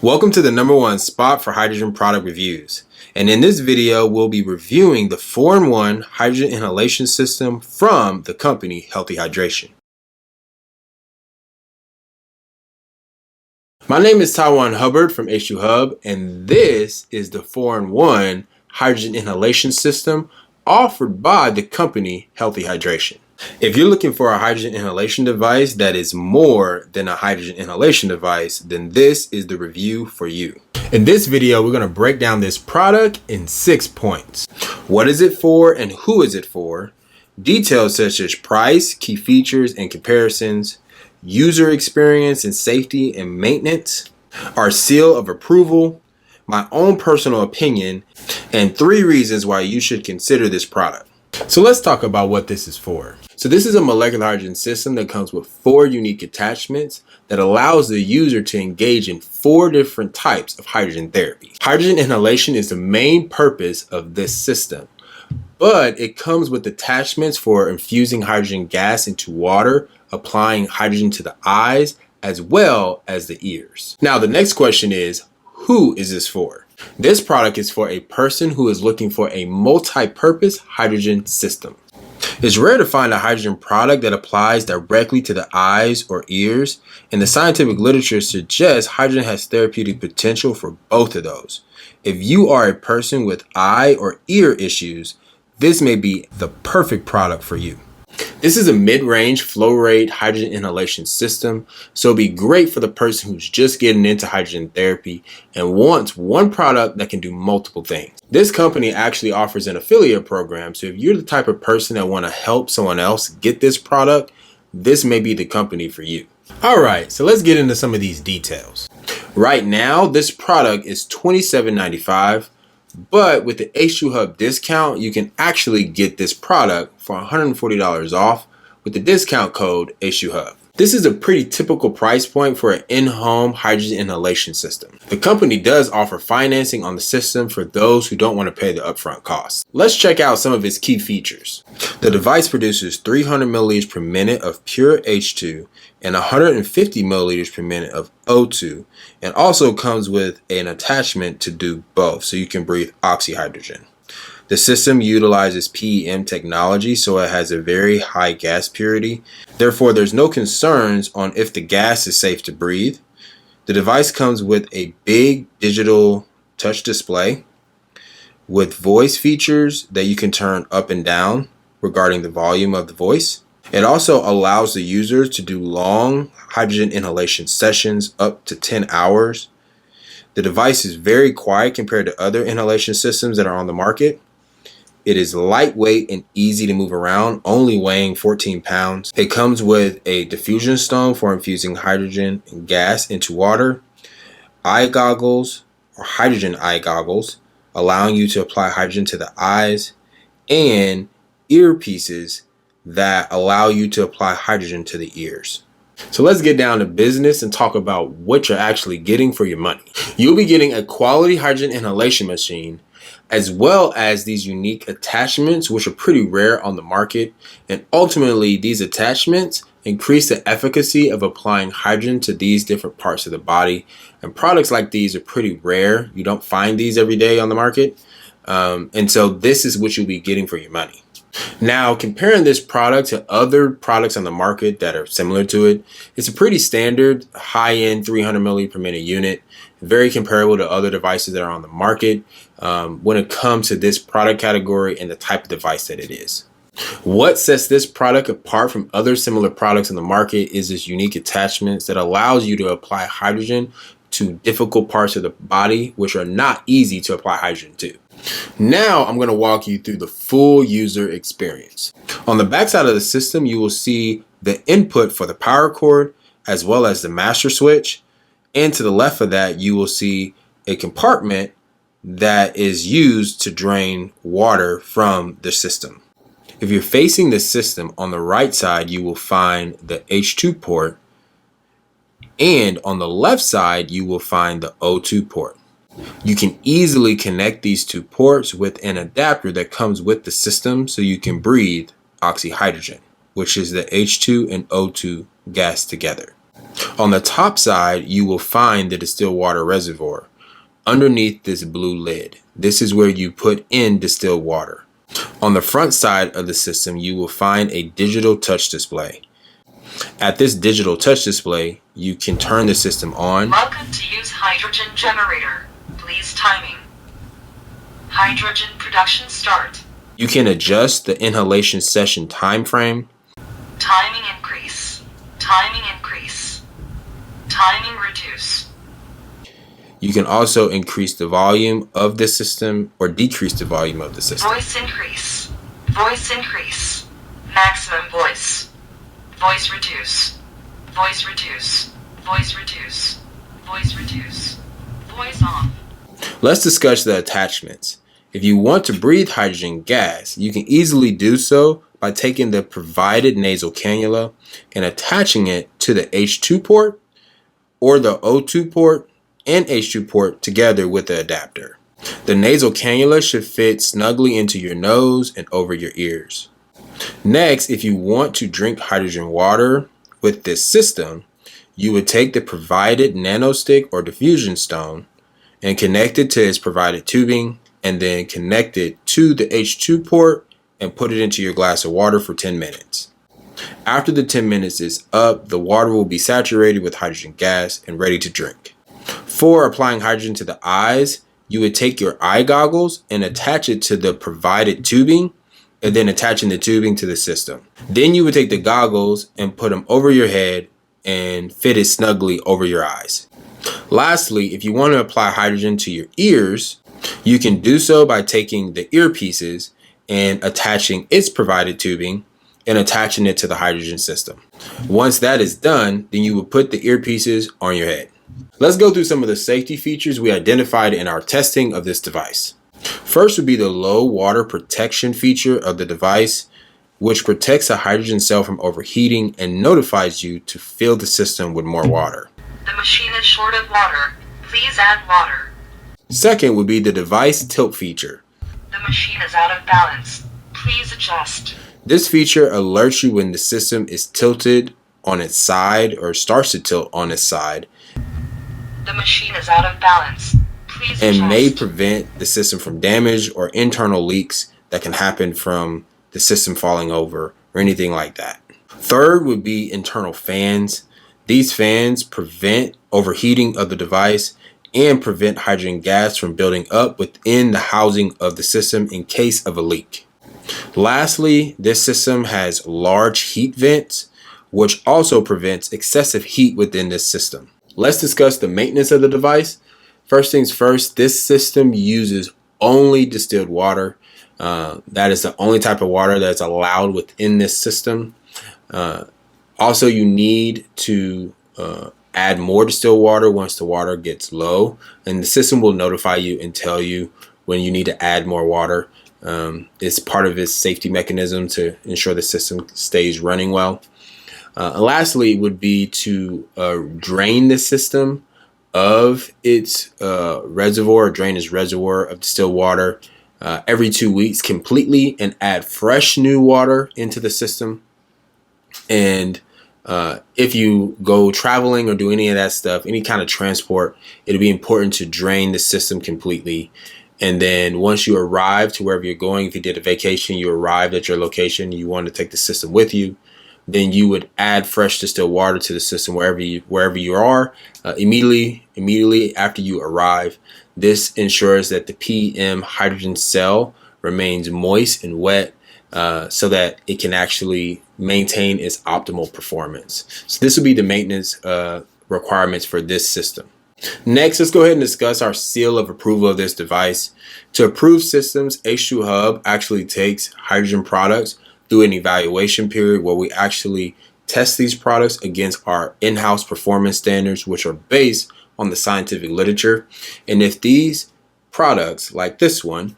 Welcome to the #1 spot for hydrogen product reviews. And in this video, we'll be reviewing the 4-in-1 hydrogen inhalation system from the company Healthy Hydration. My name is H2HUBB from H2HUBB, and this is the 4-in-1 hydrogen inhalation system offered by the company Healthy Hydration. If you're looking for a hydrogen inhalation device that is more than a hydrogen inhalation device, then this is the review for you. In this video, we're going to break down this product in 6 points. What is it for and who is it for? Details such as price, key features and comparisons, user experience and safety and maintenance, our seal of approval, my own personal opinion, and 3 reasons why you should consider this product. So let's talk about what this is for. So this is a molecular hydrogen system that comes with 4 unique attachments that allows the user to engage in 4 different types of hydrogen therapy. Hydrogen inhalation is the main purpose of this system, but it comes with attachments for infusing hydrogen gas into water, applying hydrogen to the eyes, as well as the ears. Now the next question is, who is this for? This product is for a person who is looking for a multi-purpose hydrogen system. It's rare to find a hydrogen product that applies directly to the eyes or ears, and the scientific literature suggests hydrogen has therapeutic potential for both of those. If you are a person with eye or ear issues, this may be the perfect product for you. This is a mid-range flow rate hydrogen inhalation system, so it'll be great for the person who's just getting into hydrogen therapy and wants one product that can do multiple things. This company actually offers an affiliate program, so if you're the type of person that want to help someone else get this product, this may be the company for you. Alright, so let's get into some of these details. Right now, this product is $27.95. But with the H2HUBB discount, you can actually get this product for $140 off with the discount code H2HUBB. This is a pretty typical price point for an in-home hydrogen inhalation system. The company does offer financing on the system for those who don't want to pay the upfront costs. Let's check out some of its key features. The device produces 300 milliliters per minute of pure H2 and 150 milliliters per minute of O2, and also comes with an attachment to do both, so you can breathe oxyhydrogen. The system utilizes PEM technology, so it has a very high gas purity. Therefore, there's no concerns on if the gas is safe to breathe. The device comes with a big digital touch display with voice features that you can turn up and down regarding the volume of the voice. It also allows the user to do long hydrogen inhalation sessions up to 10 hours. The device is very quiet compared to other inhalation systems that are on the market. It is lightweight and easy to move around, only weighing 14 pounds. It comes with a diffusion stone for infusing hydrogen and gas into water, eye goggles or hydrogen eye goggles, allowing you to apply hydrogen to the eyes, and earpieces that allow you to apply hydrogen to the ears. So let's get down to business and talk about what you're actually getting for your money. You'll be getting a quality hydrogen inhalation machine, as well as these unique attachments, which are pretty rare on the market. And ultimately, these attachments increase the efficacy of applying hydrogen to these different parts of the body. And products like these are pretty rare. You don't find these every day on the market. And so this is what you'll be getting for your money. Now, comparing this product to other products on the market that are similar to it, it's a pretty standard high-end 300 milliliter per minute unit, very comparable to other devices that are on the market when it comes to this product category and the type of device that it is. What sets this product apart from other similar products on the market is its unique attachments that allows you to apply hydrogen to difficult parts of the body, which are not easy to apply hydrogen to. Now I'm going to walk you through the full user experience. On the back side of the system, you will see the input for the power cord as well as the master switch. And to the left of that, you will see a compartment that is used to drain water from the system. If you're facing the system, on the right side, you will find the H2 port. And on the left side, you will find the O2 port. You can easily connect these 2 ports with an adapter that comes with the system so you can breathe oxyhydrogen, which is the H2 and O2 gas together. On the top side, you will find the distilled water reservoir underneath this blue lid. This is where you put in distilled water. On the front side of the system, you will find a digital touch display. At this digital touch display, you can turn the system on. Welcome to use hydrogen generator. Please timing. Hydrogen production start. You can adjust the inhalation session time frame. Timing increase. Timing increase. Timing reduce. You can also increase the volume of the system or decrease the volume of the system. Voice increase. Voice increase. Maximum voice. Voice reduce. Voice reduce. Voice reduce. Voice reduce. Voice off. Let's discuss the attachments. If you want to breathe hydrogen gas, you can easily do so by taking the provided nasal cannula and attaching it to the H2 port or the O2 port and H2 port together with the adapter. The nasal cannula should fit snugly into your nose and over your ears. Next, if you want to drink hydrogen water with this system, you would take the provided nanostick or diffusion stone and connect it to its provided tubing, and then connect it to the H2 port and put it into your glass of water for 10 minutes. After the 10 minutes is up, the water will be saturated with hydrogen gas and ready to drink. For applying hydrogen to the eyes, you would take your eye goggles and attach it to the provided tubing, and then attaching the tubing to the system. Then you would take the goggles and put them over your head and fit it snugly over your eyes. Lastly, if you want to apply hydrogen to your ears, you can do so by taking the earpieces and attaching its provided tubing and attaching it to the hydrogen system. Once that is done, then you will put the earpieces on your head. Let's go through some of the safety features we identified in our testing of this device. First would be the low water protection feature of the device, which protects a hydrogen cell from overheating and notifies you to fill the system with more water. The machine is short of water. Please add water. Second would be the device tilt feature. The machine is out of balance. Please adjust. This feature alerts you when the system is tilted on its side or starts to tilt on its side. The machine is out of balance. Please adjust. And may prevent the system from damage or internal leaks that can happen from the system falling over or anything like that. Third would be internal fans. These fans prevent overheating of the device and prevent hydrogen gas from building up within the housing of the system in case of a leak. Lastly, this system has large heat vents, which also prevents excessive heat within this system. Let's discuss the maintenance of the device. First things first, this system uses only distilled water. That is the only type of water that's allowed within this system. Also, you need to add more distilled water once the water gets low, and the system will notify you and tell you when you need to add more water. It's part of its safety mechanism to ensure the system stays running well. Lastly, would be to drain the system of its reservoir, drain its reservoir of distilled water every 2 weeks completely and add fresh new water into the system. And if you go traveling or do any of that stuff, any kind of transport, it'll be important to drain the system completely. And then once you arrive to wherever you're going, if you did a vacation, you arrived at your location, you want to take the system with you, then you would add fresh distilled water to the system wherever you are immediately after you arrive. This ensures that the PM hydrogen cell remains moist and wet so that it can actually maintain its optimal performance. So this will be the maintenance requirements for this system. Next, let's go ahead and discuss our seal of approval of this device. To approve systems, H2HUBB actually takes hydrogen products through an evaluation period where we actually test these products against our in-house performance standards, which are based on the scientific literature. And if these products, like this one,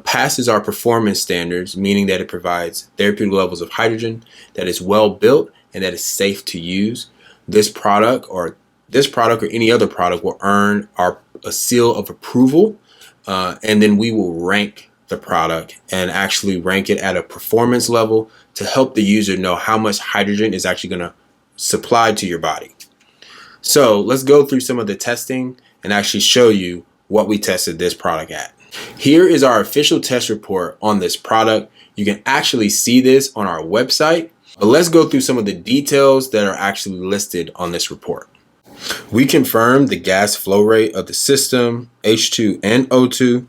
passes our performance standards, meaning that it provides therapeutic levels of hydrogen, that is well built, and that is safe to use, this product or any other product will earn a seal of approval, and then we will rank the product and actually rank it at a performance level to help the user know how much hydrogen is actually going to supply to your body. So let's go through some of the testing and actually show you what we tested this product at. Here is our official test report on this product. You can actually see this on our website, but let's go through some of the details that are actually listed on this report. We confirmed the gas flow rate of the system, H2 and O2.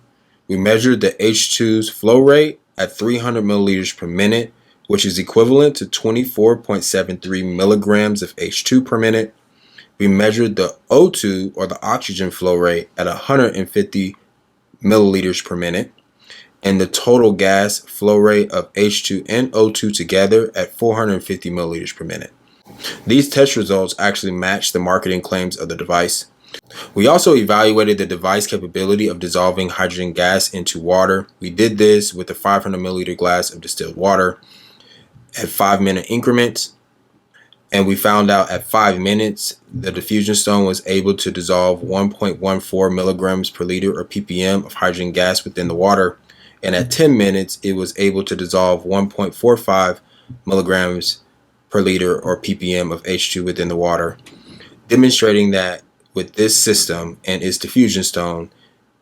We measured the H2's flow rate at 300 milliliters per minute, which is equivalent to 24.73 milligrams of H2 per minute. We measured the O2, or the oxygen flow rate, at 150 milliliters per minute, and the total gas flow rate of H2 and O2 together at 450 milliliters per minute. These test results actually match the marketing claims of the device. We also evaluated the device capability of dissolving hydrogen gas into water. We did this with a 500 milliliter glass of distilled water at 5-minute increments. And we found out at 5 minutes, the diffusion stone was able to dissolve 1.14 milligrams per liter, or ppm, of hydrogen gas within the water. And at 10 minutes, it was able to dissolve 1.45 milligrams per liter, or ppm, of H2 within the water, demonstrating that with this system and its diffusion stone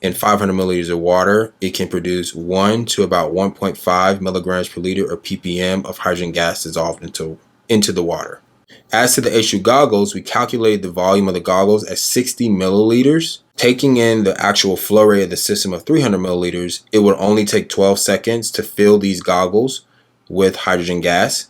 in 500 milliliters of water, it can produce 1 to about 1.5 milligrams per liter, or ppm, of hydrogen gas dissolved into the water. As to the H2 goggles, we calculated the volume of the goggles at 60 milliliters. Taking in the actual flow rate of the system of 300 milliliters, it would only take 12 seconds to fill these goggles with hydrogen gas.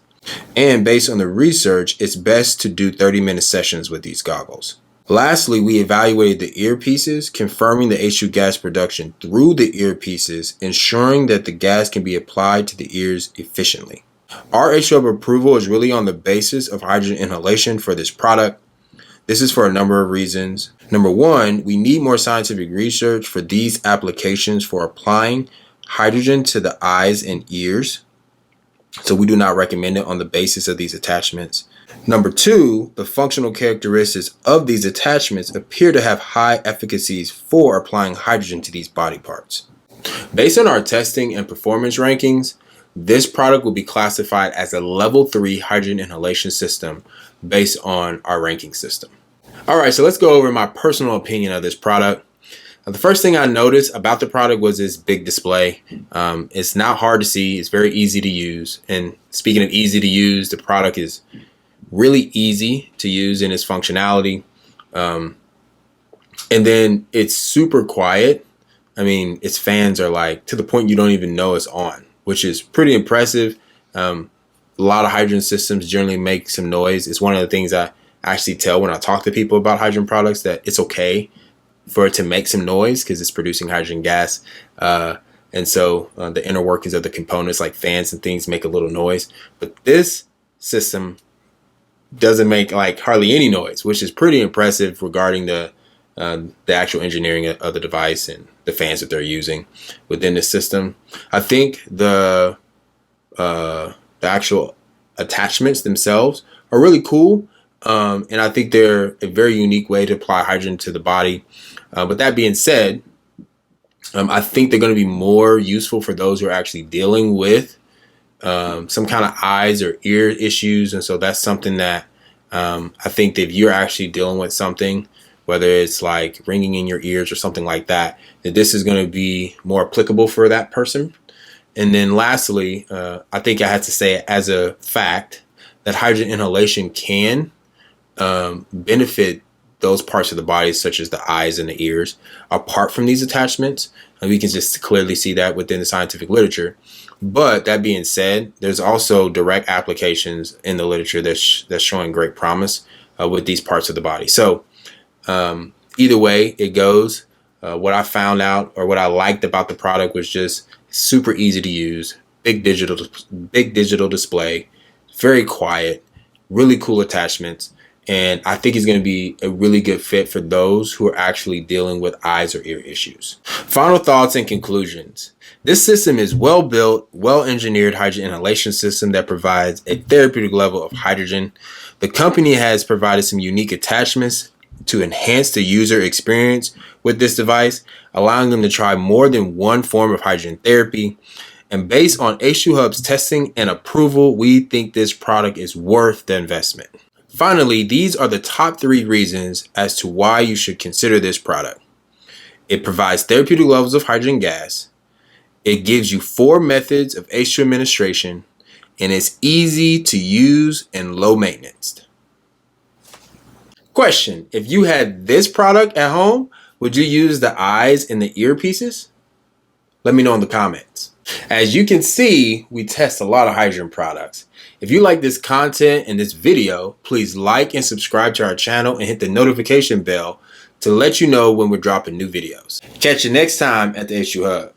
And based on the research, it's best to do 30-minute sessions with these goggles. Lastly, we evaluated the earpieces, confirming the H2 gas production through the earpieces, ensuring that the gas can be applied to the ears efficiently. Our H2HUBB approval is really on the basis of hydrogen inhalation for this product. This is for a number of reasons. Number one, we need more scientific research for these applications for applying hydrogen to the eyes and ears. So we do not recommend it on the basis of these attachments. Number two, the functional characteristics of these attachments appear to have high efficacies for applying hydrogen to these body parts. Based on our testing and performance rankings, this product will be classified as a level 3 hydrogen inhalation system based on our ranking system. All right, so let's go over my personal opinion of this product. The first thing I noticed about the product was its big display. It's not hard to see. It's very easy to use. And speaking of easy to use, the product is really easy to use in its functionality. And then it's super quiet. I mean, its fans are like to the point you don't even know it's on, which is pretty impressive. A lot of hydrogen systems generally make some noise. It's one of the things I actually tell when I talk to people about hydrogen products, that it's okay for it to make some noise because it's producing hydrogen gas. And so the inner workings of the components like fans and things make a little noise. But this system doesn't make like hardly any noise, which is pretty impressive regarding the actual engineering of the device and the fans that they're using within the system. I think the actual attachments themselves are really cool. And I think they're a very unique way to apply hydrogen to the body. But that being said, I think they're going to be more useful for those who are actually dealing with some kind of eyes or ear issues. And so that's something that I think that if you're actually dealing with something, whether it's like ringing in your ears or something like that, that this is going to be more applicable for that person. And then lastly, I think I have to say it as a fact that hydrogen inhalation can benefit those parts of the body, such as the eyes and the ears, apart from these attachments. And we can just clearly see that within the scientific literature. But that being said, there's also direct applications in the literature that's showing great promise with these parts of the body. So either way it goes, what I found out or what I liked about the product was just super easy to use, big digital display, very quiet, really cool attachments. And I think it's going to be a really good fit for those who are actually dealing with eyes or ear issues. Final thoughts and conclusions. This system is well-built, well-engineered hydrogen inhalation system that provides a therapeutic level of hydrogen. The company has provided some unique attachments to enhance the user experience with this device, allowing them to try more than one form of hydrogen therapy. And based on H2HUBB's testing and approval, we think this product is worth the investment. Finally, these are the top 3 reasons as to why you should consider this product. It provides therapeutic levels of hydrogen gas. It gives you 4 methods of H2 administration, and it's easy to use and low maintenance. Question: if you had this product at home, would you use the eyes and the earpieces? Let me know in the comments. As you can see, we test a lot of hydrogen products. If you like this content and this video, please like and subscribe to our channel and hit the notification bell to let you know when we're dropping new videos. Catch you next time at the H2HUBB.